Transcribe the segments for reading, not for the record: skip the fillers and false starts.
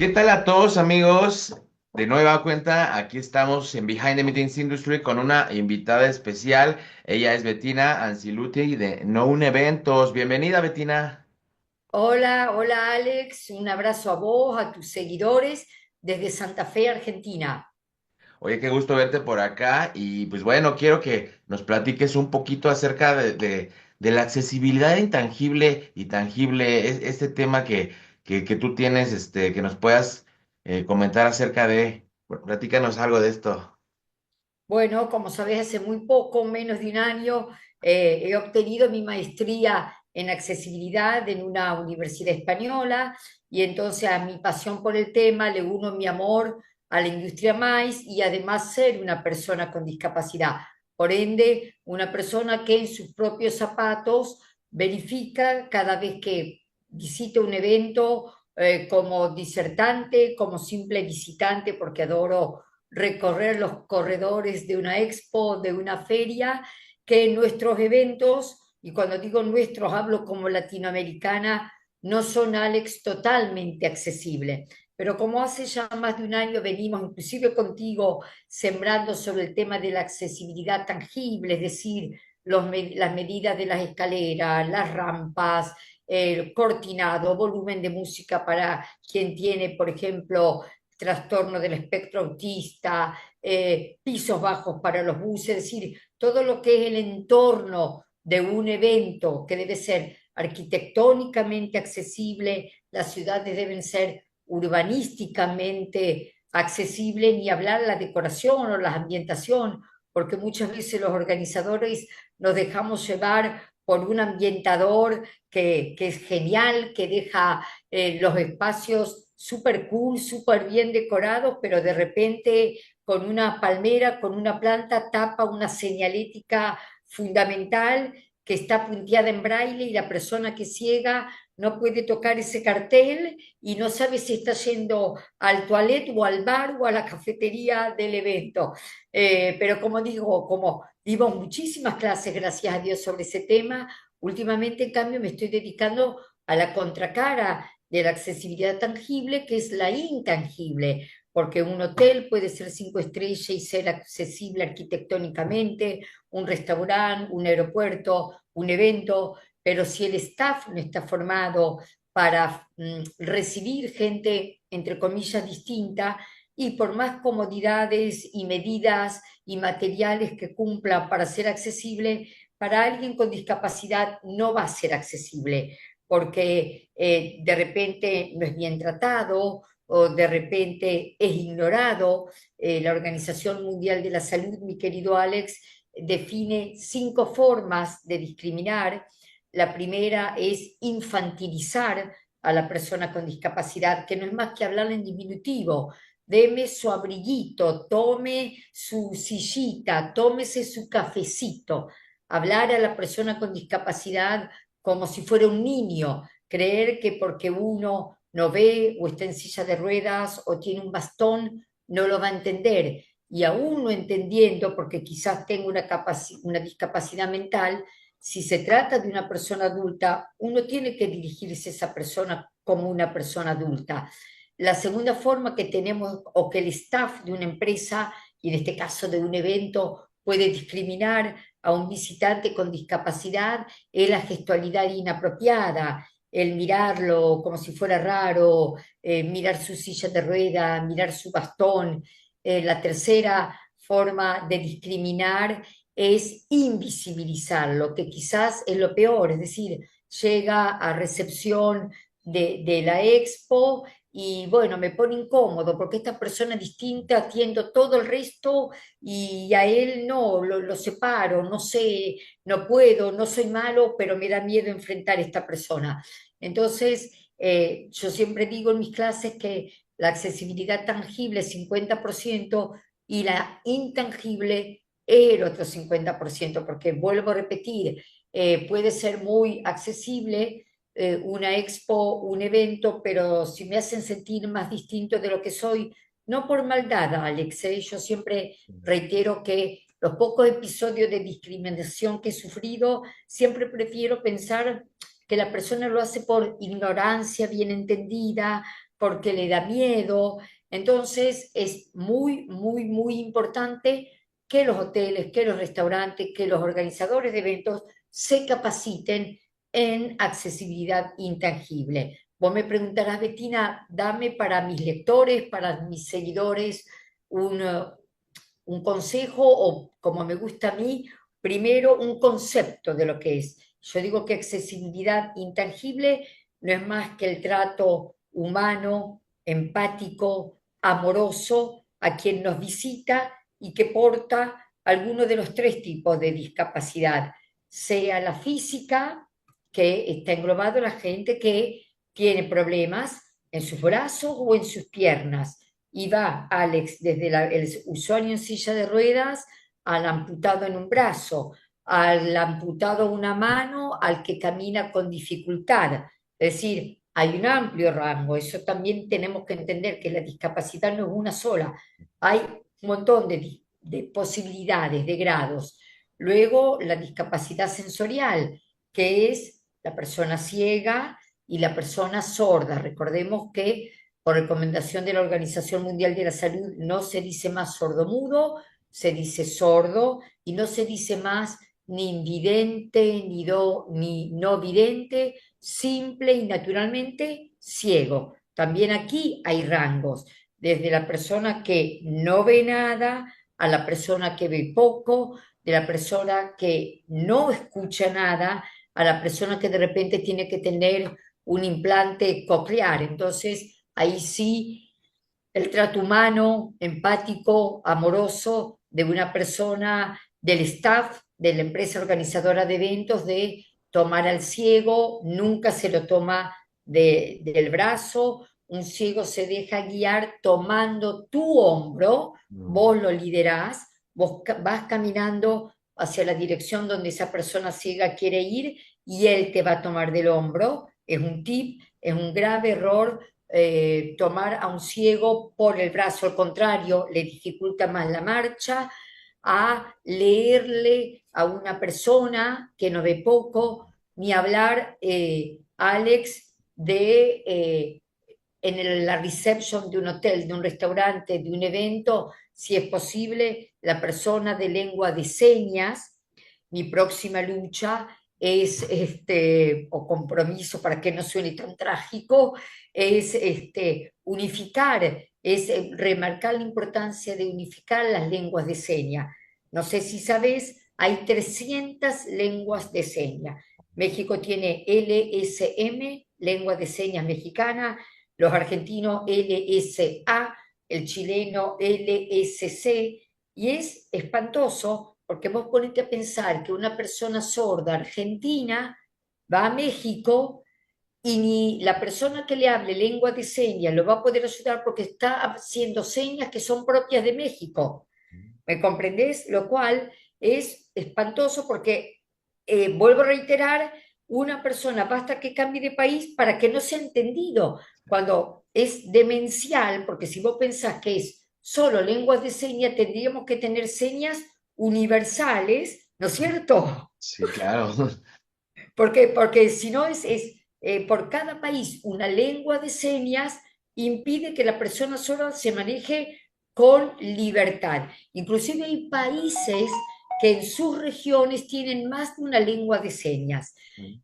¿Qué tal a todos amigos? De nueva cuenta, aquí estamos en Behind the Meetings Industry con una invitada especial. Ella es Bettina Anciluti de Known Eventos. Bienvenida, Bettina. Hola, hola Alex, un abrazo a vos, a tus seguidores desde Santa Fe, Argentina. Oye, qué gusto verte por acá y pues bueno, quiero que nos platiques un poquito acerca de la accesibilidad intangible y tangible, este tema que tú tienes, que nos puedas comentar acerca de. Platícanos algo de esto. Bueno, como sabés, hace muy poco, menos de un año, he obtenido mi maestría en accesibilidad en una universidad española y entonces a mi pasión por el tema le uno mi amor a la industria MAIS y además ser una persona con discapacidad. Por ende, una persona que en sus propios zapatos verifica cada vez que visita un evento como disertante, como simple visitante, porque adoro recorrer los corredores de una expo, de una feria, que nuestros eventos, y cuando digo nuestros hablo como latinoamericana, no son, Alex, totalmente accesibles. Pero como hace ya más de un año venimos, inclusive contigo, sembrando sobre el tema de la accesibilidad tangible, es decir, las medidas de las escaleras, las rampas, el cortinado, volumen de música para quien tiene, por ejemplo, trastorno del espectro autista, pisos bajos para los buses, es decir, todo lo que es el entorno de un evento que debe ser arquitectónicamente accesible, las ciudades deben ser urbanísticamente accesibles, ni hablar la decoración o la ambientación, porque muchas veces los organizadores nos dejamos llevar por un ambientador que es genial, que deja los espacios súper cool, súper bien decorados, pero de repente con una palmera, con una planta, tapa una señalética fundamental que está punteada en braille y la persona que es ciega no puede tocar ese cartel y no sabe si está yendo al toilet o al bar o a la cafetería del evento. Pero como digo, como dimos muchísimas clases, gracias a Dios, sobre ese tema, últimamente en cambio me estoy dedicando a la contracara de la accesibilidad tangible, que es la intangible, porque un hotel puede ser 5 estrellas y ser accesible arquitectónicamente, un restaurante, un aeropuerto, un evento, pero si el staff no está formado para recibir gente, entre comillas, distinta, y por más comodidades y medidas y materiales que cumplan para ser accesible, para alguien con discapacidad no va a ser accesible porque de repente no es bien tratado o de repente es ignorado. La Organización Mundial de la Salud, mi querido Alex, define 5 formas de discriminar. La primera es infantilizar a la persona con discapacidad, que no es más que hablar en diminutivo. Deme su abriguito, tome su sillita, tómese su cafecito. Hablar a la persona con discapacidad como si fuera un niño, creer que porque uno no ve o está en silla de ruedas o tiene un bastón, no lo va a entender. Y aún no entendiendo, porque quizás tenga una discapacidad mental, si se trata de una persona adulta, uno tiene que dirigirse a esa persona como una persona adulta. La segunda forma que tenemos, o que el staff de una empresa, y en este caso de un evento, puede discriminar a un visitante con discapacidad, es la gestualidad inapropiada, el mirarlo como si fuera raro, mirar su silla de rueda, mirar su bastón. La tercera forma de discriminar es invisibilizarlo, que quizás es lo peor, es decir, llega a recepción de la expo y bueno, me pone incómodo porque esta persona distinta atiendo todo el resto y a él no, lo separo, no sé, no puedo, no soy malo, pero me da miedo enfrentar a esta persona. Entonces, yo siempre digo en mis clases que la accesibilidad tangible es 50% y la intangible es el otro 50%, porque vuelvo a repetir, puede ser muy accesible una expo, un evento, pero si me hacen sentir más distinto de lo que soy, no por maldad, Alex, yo siempre reitero que los pocos episodios de discriminación que he sufrido, siempre prefiero pensar que la persona lo hace por ignorancia bien entendida, porque le da miedo. Entonces es muy, muy, muy importante que los hoteles, que los restaurantes, que los organizadores de eventos se capaciten en accesibilidad intangible. Vos me preguntarás, Bettina, dame para mis lectores, para mis seguidores, un, un consejo o, como me gusta a mí, primero un concepto de lo que es. Yo digo que accesibilidad intangible no es más que el trato humano, empático, amoroso a quien nos visita y que porta alguno de los tres tipos de discapacidad, sea la física, que está englobado la gente que tiene problemas en sus brazos o en sus piernas, y va Alex desde el usuario en silla de ruedas al amputado en un brazo, al amputado una mano, al que camina con dificultad. Es decir, hay un amplio rango. Eso también tenemos que entender que la discapacidad no es una sola. Hay un montón de posibilidades, de grados. Luego, la discapacidad sensorial, que es la persona ciega y la persona sorda. Recordemos que por recomendación de la Organización Mundial de la Salud, no se dice más sordomudo, se dice sordo y no se dice más ni invidente, ni no vidente, simple y naturalmente ciego. También aquí hay rangos, desde la persona que no ve nada a la persona que ve poco, de la persona que no escucha nada a la persona que de repente tiene que tener un implante coclear. Entonces, ahí sí, el trato humano, empático, amoroso de una persona, del staff, de la empresa organizadora de eventos, de tomar al ciego, nunca se lo toma del brazo, un ciego se deja guiar tomando tu hombro, Mm. vos lo liderás, vos vas caminando hacia la dirección donde esa persona ciega quiere ir y él te va a tomar del hombro. Es un tip, es un grave error tomar a un ciego por el brazo, al contrario, le dificulta más la marcha, a leerle a una persona que no ve poco, ni hablar, Alex, la reception de un hotel, de un restaurante, de un evento, si es posible, la persona de lengua de señas. Mi próxima lucha es, o compromiso para que no suene tan trágico, es unificar, es remarcar la importancia de unificar las lenguas de señas. No sé si sabes, hay 300 lenguas de señas. México tiene LSM, lengua de señas mexicana, los argentinos LSA, el chileno LSC, y es espantoso porque vos ponete a pensar que una persona sorda argentina va a México y ni la persona que le hable lengua de señas lo va a poder ayudar porque está haciendo señas que son propias de México. ¿Me comprendés? Lo cual es espantoso porque, vuelvo a reiterar, una persona basta que cambie de país para que no sea entendido cuando es demencial, porque si vos pensás que es solo lenguas de señas, tendríamos que tener señas universales, ¿no es cierto? Sí, claro. Porque si no por cada país una lengua de señas impide que la persona sorda se maneje con libertad. Inclusive hay países que en sus regiones tienen más de una lengua de señas.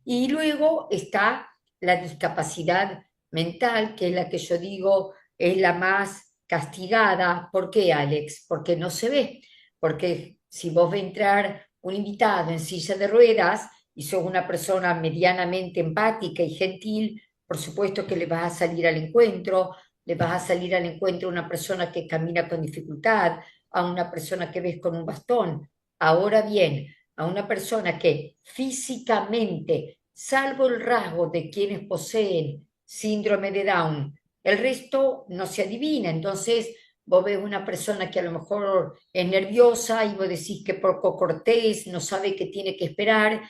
Y luego está la discapacidad mental, que es la que yo digo es la más castigada. ¿Por qué, Alex? Porque no se ve. Porque si vos ves entrar un invitado en silla de ruedas, y sos una persona medianamente empática y gentil, por supuesto que le vas a salir al encuentro, le vas a salir al encuentro a una persona que camina con dificultad, a una persona que ves con un bastón. Ahora bien, a una persona que físicamente, salvo el rasgo de quienes poseen síndrome de Down, el resto no se adivina. Entonces, vos ves una persona que a lo mejor es nerviosa y vos decís que poco cortés, no sabe qué tiene que esperar,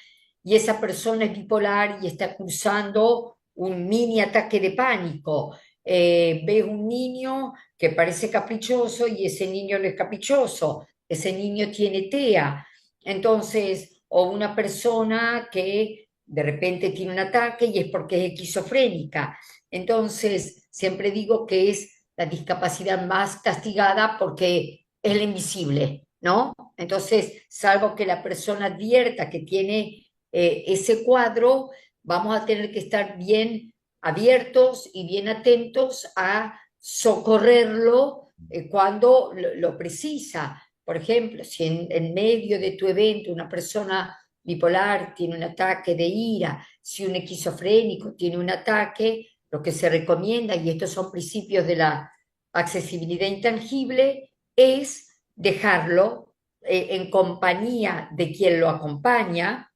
y esa persona es bipolar y está cursando un mini ataque de pánico. Ves un niño que parece caprichoso y ese niño no es caprichoso, ese niño tiene TEA. Entonces, o una persona que de repente tiene un ataque y es porque es esquizofrénica. Entonces, siempre digo que es la discapacidad más castigada porque es la invisible, ¿no? Entonces, salvo que la persona advierta que tiene ese cuadro, vamos a tener que estar bien abiertos y bien atentos a socorrerlo cuando lo precisa. Por ejemplo, si en medio de tu evento una persona bipolar tiene un ataque de ira, si un esquizofrénico tiene un ataque, lo que se recomienda, y estos son principios de la accesibilidad intangible, es dejarlo en compañía de quien lo acompaña,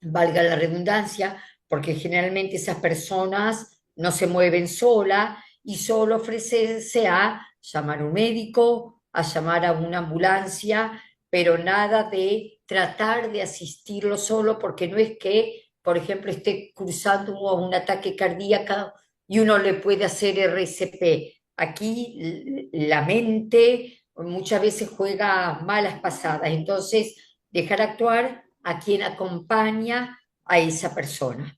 valga la redundancia, porque generalmente esas personas no se mueven sola y solo ofrecerse a llamar a un médico, a llamar a una ambulancia, pero nada de tratar de asistirlo solo, porque no es que, por ejemplo, esté cruzando un ataque cardíaco y uno le puede hacer RCP. Aquí la mente muchas veces juega malas pasadas, entonces dejar actuar a quien acompaña a esa persona.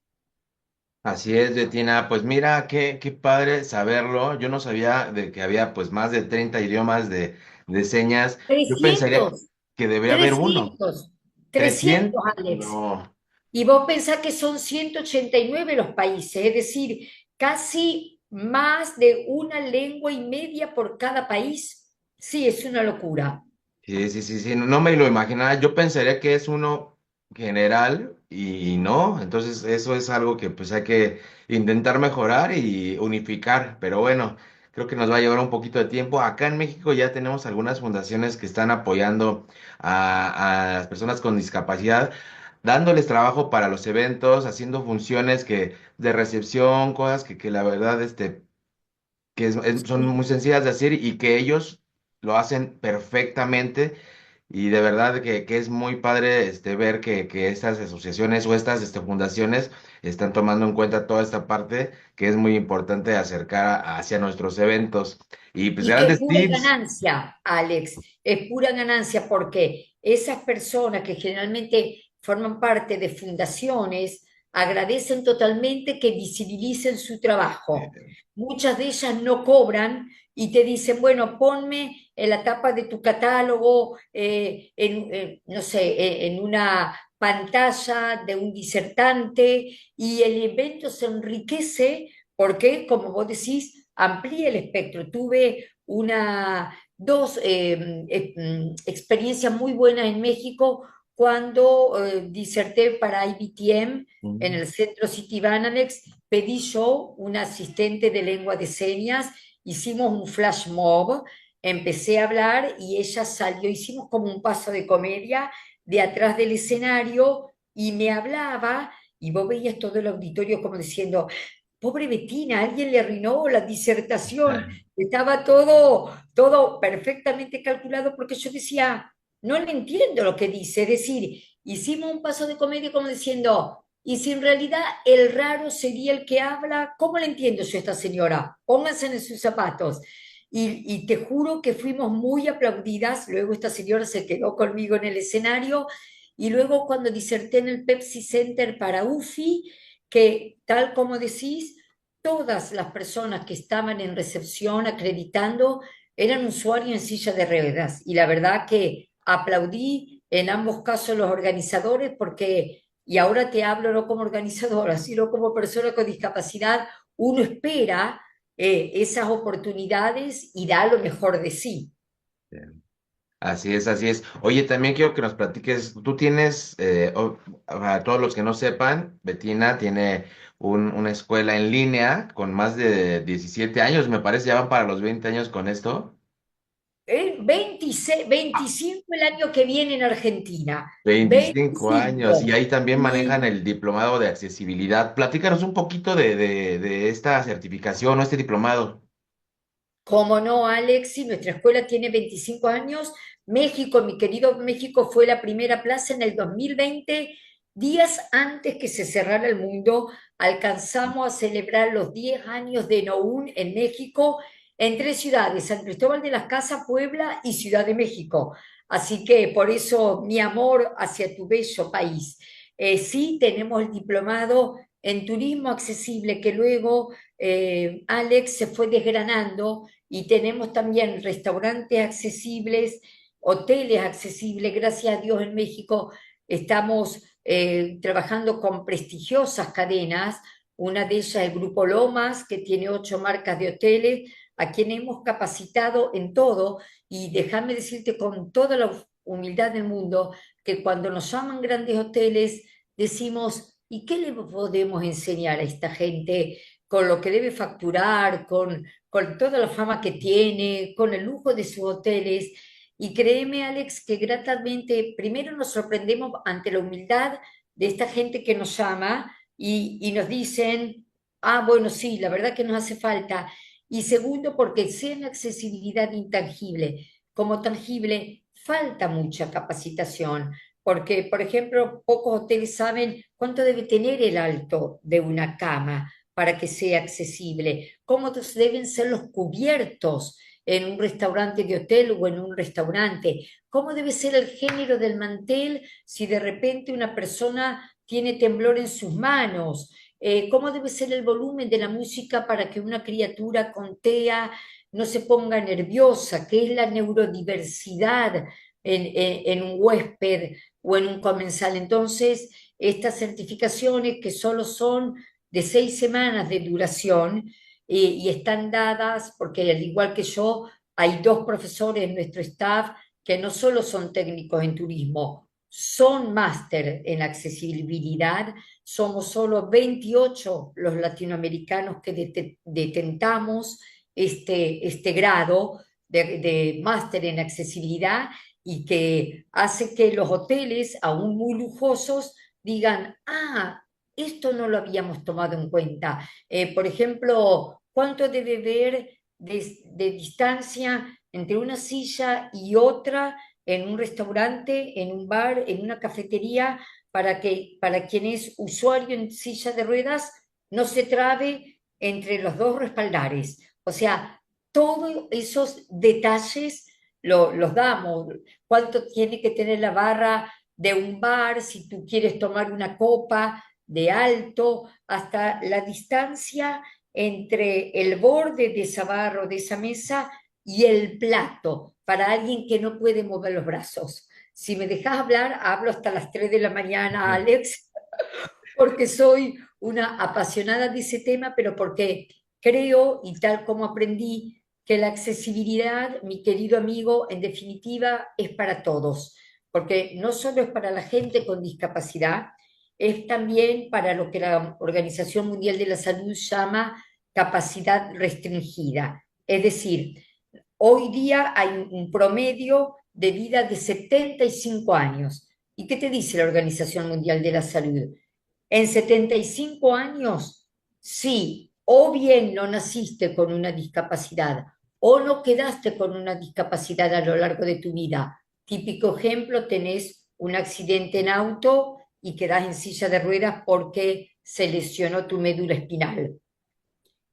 Así es, Betina. Pues mira, qué padre saberlo. Yo no sabía de que había pues más de 30 idiomas de señas. Yo pensaría 300, que debería haber uno. 300, 300, 300. Alex. No. Y vos pensás que son 189 los países, es decir, casi más de una lengua y media por cada país. Sí, es una locura. Sí, sí, sí, sí, no me lo imaginaba. Yo pensaría que es uno general y no. Entonces eso es algo que pues hay que intentar mejorar y unificar. Pero bueno, creo que nos va a llevar un poquito de tiempo. Acá en México ya tenemos algunas fundaciones que están apoyando a las personas con discapacidad, dándoles trabajo para los eventos, haciendo funciones que de recepción, cosas que la verdad que son Sí. muy sencillas de hacer y que ellos lo hacen perfectamente. Y de verdad que es muy padre ver que estas asociaciones o estas fundaciones están tomando en cuenta toda esta parte que es muy importante acercar hacia nuestros eventos. Y pues Y que es grandes pura tips. ganancia, Alex, es pura ganancia porque esas personas que generalmente forman parte de fundaciones agradecen totalmente que visibilicen su trabajo. Muchas de ellas no cobran y te dicen, bueno, ponme en la tapa de tu catálogo, no sé, en una pantalla de un disertante y el evento se enriquece porque, como vos decís, amplía el espectro. Tuve dos experiencias muy buenas en México cuando diserté para IBTM en Mm. el centro Citibanamex. Pedí yo un asistente de lengua de señas, hicimos un flash mob, empecé a hablar y ella salió, hicimos como un paso de comedia de atrás del escenario y me hablaba y vos veías todo el auditorio como diciendo, pobre Betina, alguien le arruinó la disertación. Estaba todo perfectamente calculado porque yo decía, no le entiendo lo que dice. Es decir, hicimos un paso de comedia como diciendo, y si en realidad el raro sería el que habla, ¿cómo le entiendo yo a esta señora? Pónganse en sus zapatos. Y te juro que fuimos muy aplaudidas. Luego esta señora se quedó conmigo en el escenario. Y luego cuando diserté en el Pepsi Center para UFI, que tal como decís, todas las personas que estaban en recepción acreditando eran usuarios en silla de ruedas. Y la verdad que aplaudí en ambos casos los organizadores porque, y ahora te hablo no como organizadora, sino como persona con discapacidad, uno espera esas oportunidades y da lo mejor de sí. Así es, así es. Oye, también quiero que nos platiques, tú tienes, para todos los que no sepan, Betina tiene una escuela en línea con más de 17 años, me parece, ya van para los 20 años con esto. 26, 25 el año que viene en Argentina, 25 años, y 25. ahí también manejan Y el diplomado de accesibilidad. Platícanos un poquito de esta certificación o este diplomado. como no, Alexi, nuestra escuela tiene 25 años. México, mi querido México, fue la primera plaza en el 2020, días antes que se cerrara el mundo. Alcanzamos a celebrar los 10 años de Noun en México, en tres ciudades, San Cristóbal de las Casas, Puebla y Ciudad de México. Así que por eso mi amor hacia tu bello país. Sí, tenemos el diplomado en turismo accesible que luego Alex, se fue desgranando y tenemos también restaurantes accesibles, hoteles accesibles. Gracias a Dios en México estamos trabajando con prestigiosas cadenas, una de ellas el Grupo Lomas, que tiene 8 marcas de hoteles, a quien hemos capacitado en todo, y déjame decirte con toda la humildad del mundo, que cuando nos llaman grandes hoteles, decimos, ¿y qué le podemos enseñar a esta gente con lo que debe facturar, con toda la fama que tiene, con el lujo de sus hoteles? Y créeme, Alex, que gratamente, primero nos sorprendemos ante la humildad de esta gente que nos llama y nos dicen, ah, bueno, sí, la verdad que nos hace falta. Y segundo, porque sea en accesibilidad intangible como tangible, falta mucha capacitación. Porque, por ejemplo, pocos hoteles saben cuánto debe tener el alto de una cama para que sea accesible, cómo deben ser los cubiertos en un restaurante de hotel o en un restaurante, cómo debe ser el género del mantel si de repente una persona tiene temblor en sus manos, cómo debe ser el volumen de la música para que una criatura con TEA no se ponga nerviosa, qué es la neurodiversidad en un huésped o en un comensal. Entonces, estas certificaciones que solo son de 6 semanas de duración y están dadas porque al igual que yo, hay 2 profesores en nuestro staff que no solo son técnicos en turismo, son máster en accesibilidad. Somos solo 28 los latinoamericanos que detentamos este grado de máster en accesibilidad y que hace que los hoteles, aún muy lujosos, digan, ah, esto no lo habíamos tomado en cuenta. Por ejemplo, ¿cuánto debe haber de distancia entre una silla y otra en un restaurante, en un bar, en una cafetería, para quien es usuario en silla de ruedas no se trabe entre los dos respaldares? O sea, todos esos detalles los damos. ¿Cuánto tiene que tener la barra de un bar si tú quieres tomar una copa de alto, hasta la distancia entre el borde de esa barra o de esa mesa y el plato para alguien que no puede mover los brazos? Si me dejas hablar, hablo hasta las 3 de la mañana, Alex, porque soy una apasionada de ese tema, pero porque creo, y tal como aprendí, que la accesibilidad, mi querido amigo, en definitiva, es para todos, porque no solo es para la gente con discapacidad, es también para lo que la Organización Mundial de la Salud llama capacidad restringida. Es decir, hoy día hay un promedio de vida de 75 años. ¿Y qué te dice la Organización Mundial de la Salud? En 75 años, sí, o bien no naciste con una discapacidad o no quedaste con una discapacidad a lo largo de tu vida. Típico ejemplo, tenés un accidente en auto y quedás en silla de ruedas porque se lesionó tu médula espinal.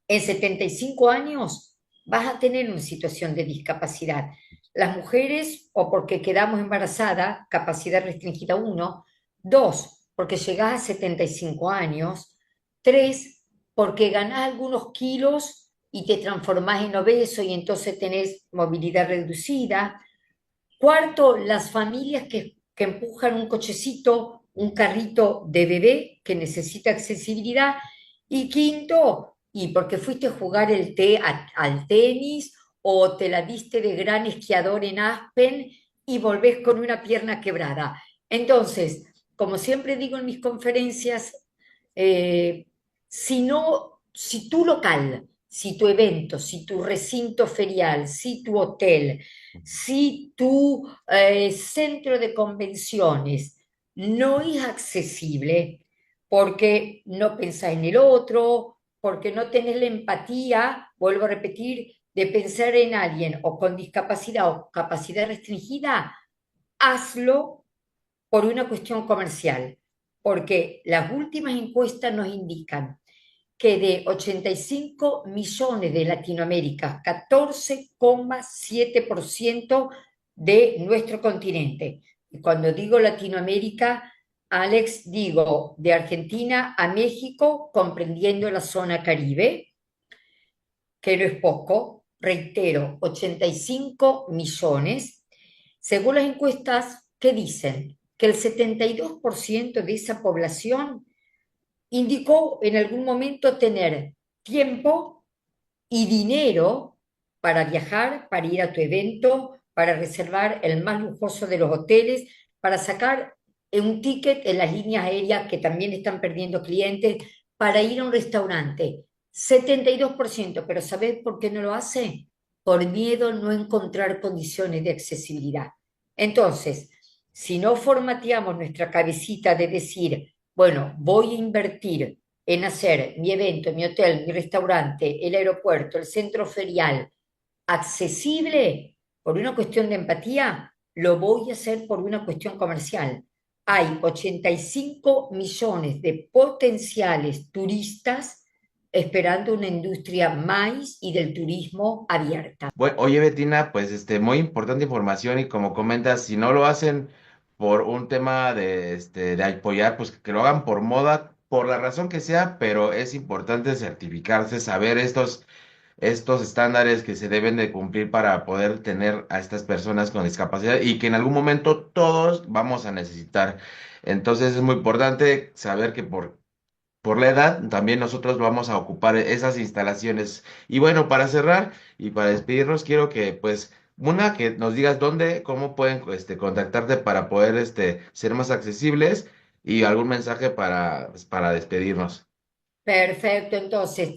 En 75 años vas a tener una situación de discapacidad. Las mujeres, o porque quedamos embarazadas, capacidad restringida 1; 2, porque llegás a 75 años; 3, porque ganás algunos kilos y te transformás en obeso y entonces tenés movilidad reducida; cuarto, las familias que empujan un cochecito, un carrito de bebé que necesita accesibilidad; y quinto, y porque fuiste a jugar al tenis o te la diste de gran esquiador en Aspen y volvés con una pierna quebrada. Entonces, como siempre digo en mis conferencias, eh, si tu local, si tu evento, si tu recinto ferial, si tu hotel, si tu centro de convenciones no es accesible porque no pensás en el otro, porque no tenés la empatía, vuelvo a repetir, de pensar en alguien o con discapacidad o capacidad restringida, hazlo por una cuestión comercial, porque las últimas encuestas nos indican que de 85 millones de Latinoamérica, 14,7% de nuestro continente. Y cuando digo Latinoamérica, Alex, digo de Argentina a México, comprendiendo la zona Caribe, que no es poco, reitero, 85 millones, según las encuestas que dicen que el 72% de esa población indicó en algún momento tener tiempo y dinero para viajar, para ir a tu evento, para reservar el más lujoso de los hoteles, para sacar un ticket en las líneas aéreas que también están perdiendo clientes, para ir a un restaurante. 72%, pero ¿sabes por qué no lo hace? Por miedo a no encontrar condiciones de accesibilidad. Entonces, si no formateamos nuestra cabecita de decir, bueno, voy a invertir en hacer mi evento, mi hotel, mi restaurante, el aeropuerto, el centro ferial accesible por una cuestión de empatía, lo voy a hacer por una cuestión comercial. Hay 85 millones de potenciales turistas esperando una industria más y del turismo abierta. Oye, Betina, pues muy importante información y como comentas, si no lo hacen por un tema de apoyar, pues que lo hagan por moda, por la razón que sea, pero es importante certificarse, saber estos estándares que se deben de cumplir para poder tener a estas personas con discapacidad y que en algún momento todos vamos a necesitar. Entonces es muy importante saber que por la edad, también nosotros vamos a ocupar esas instalaciones. Y bueno, para cerrar y para despedirnos, quiero que, pues, que nos digas dónde, cómo pueden, contactarte para poder, ser más accesibles y algún mensaje para, pues, para despedirnos. Perfecto, entonces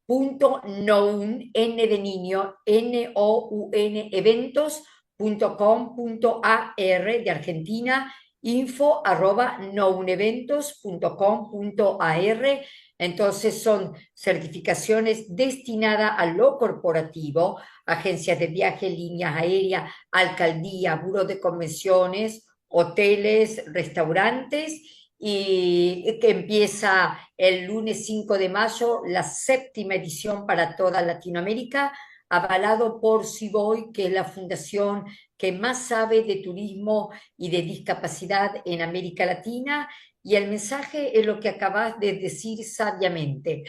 www.noun, N de niño, Noun, eventos.com.ar de Argentina, info@nouneventos.com.ar. Entonces son certificaciones destinadas a lo corporativo, agencias de viaje, líneas aéreas, alcaldía, buros de convenciones, hoteles, restaurantes y que empieza el lunes 5 de mayo, la séptima edición para toda Latinoamérica, avalado por Ciboy, que es la fundación que más sabe de turismo y de discapacidad en América Latina. Y el mensaje es lo que acabas de decir sabiamente.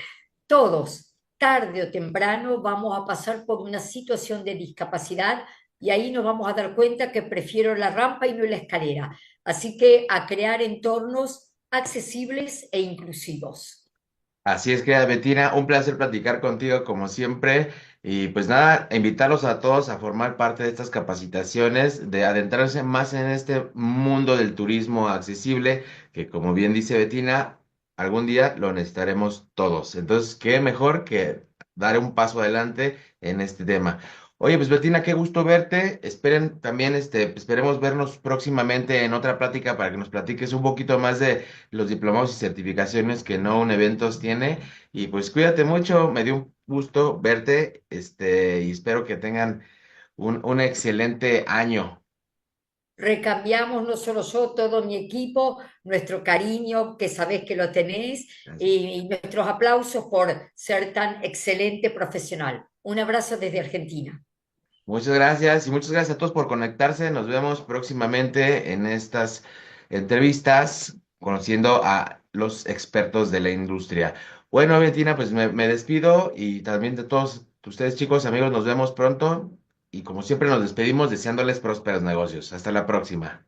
Todos, tarde o temprano, vamos a pasar por una situación de discapacidad y ahí nos vamos a dar cuenta que prefiero la rampa y no la escalera. Así que a crear entornos accesibles e inclusivos. Así es, querida Betina, un placer platicar contigo como siempre y pues nada, invitarlos a todos a formar parte de estas capacitaciones, de adentrarse más en este mundo del turismo accesible, que como bien dice Betina, algún día lo necesitaremos todos. Entonces, qué mejor que dar un paso adelante en este tema. Oye, pues Betina, qué gusto verte. Esperen también, esperemos vernos próximamente en otra plática para que nos platiques un poquito más de los diplomados y certificaciones que No Un Eventos tiene. Y pues cuídate mucho, me dio un gusto verte, y espero que tengan un excelente año. Recambiamos no solo yo, todo mi equipo, nuestro cariño, que sabés que lo tenéis, Gracias. y nuestros aplausos por ser tan excelente profesional. Un abrazo desde Argentina. Muchas gracias y muchas gracias a todos por conectarse. Nos vemos próximamente en estas entrevistas conociendo a los expertos de la industria. Bueno, Valentina, pues me despido y también de todos ustedes, chicos, amigos, nos vemos pronto y como siempre nos despedimos deseándoles prósperos negocios. Hasta la próxima.